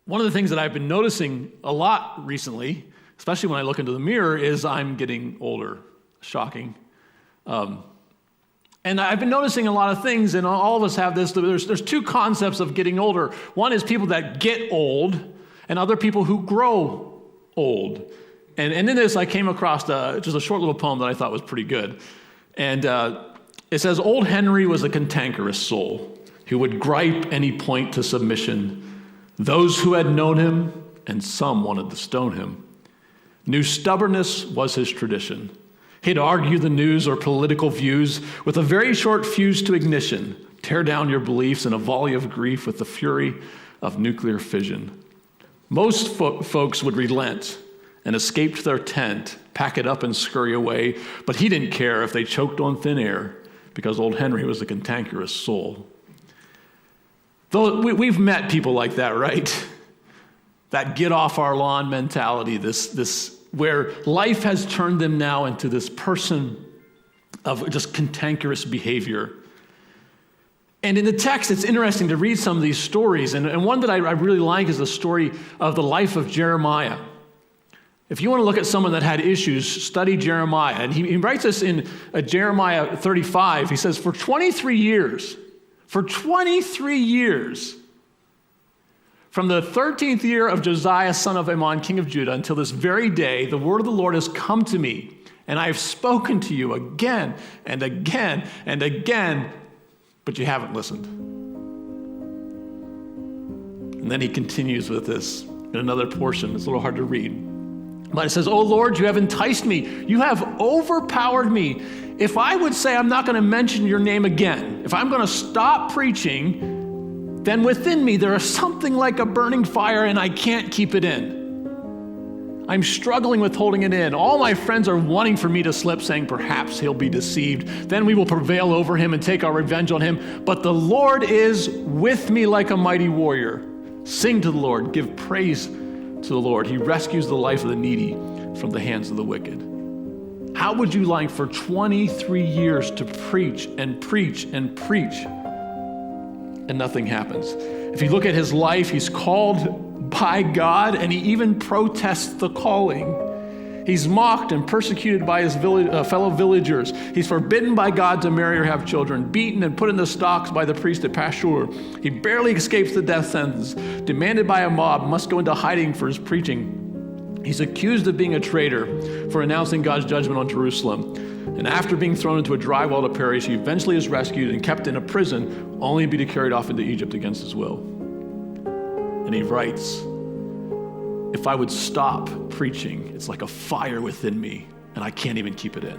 One of the things that I've been noticing a lot recently, especially when I look into the mirror, is I'm getting older. Shocking. And I've been noticing a lot of things, and all of us have this. There's two concepts of getting older. One is people that get old, and other people who grow old. And in this, I came across just a short little poem that I thought was pretty good. And it says, "Old Henry was a cantankerous soul who would gripe any point to submission. Those who had known him, and some wanted to stone him, knew stubbornness was his tradition. He'd argue the news or political views with a very short fuse to ignition, tear down your beliefs in a volley of grief with the fury of nuclear fission. Most folks would relent and escape to their tent, pack it up and scurry away, but he didn't care if they choked on thin air because old Henry was a cantankerous soul." Though we've met people like that, right? That get off our lawn mentality, this where life has turned them now into this person of just cantankerous behavior. And in the text, it's interesting to read some of these stories. And one that I really like is the story of the life of Jeremiah. If you want to look at someone that had issues, study Jeremiah. And he writes this in Jeremiah 35. He says, for 23 years, from the 13th year of Josiah, son of Amon, king of Judah, until this very day, the word of the Lord has come to me, and I have spoken to you again and again and again, but you haven't listened. And then he continues with this in another portion. It's a little hard to read. But it says, "O Lord, you have enticed me. You have overpowered me. If I would say I'm not going to mention your name again, if I'm going to stop preaching, then within me there is something like a burning fire and I can't keep it in. I'm struggling with holding it in. All my friends are wanting for me to slip, saying perhaps he'll be deceived. Then we will prevail over him and take our revenge on him. But the Lord is with me like a mighty warrior. Sing to the Lord, give praise to the Lord. He rescues the life of the needy from the hands of the wicked." How would you like for 23 years to preach and preach and preach and nothing happens? If you look at his life, he's called by God and he even protests the calling. He's mocked and persecuted by his fellow villagers. He's forbidden by God to marry or have children, beaten and put in the stocks by the priest at Pashhur. He barely escapes the death sentence, demanded by a mob, must go into hiding for his preaching. He's accused of being a traitor for announcing God's judgment on Jerusalem. And after being thrown into a dry well to perish, he eventually is rescued and kept in a prison, only to be carried off into Egypt against his will. And he writes, "If I would stop preaching, it's like a fire within me, and I can't even keep it in."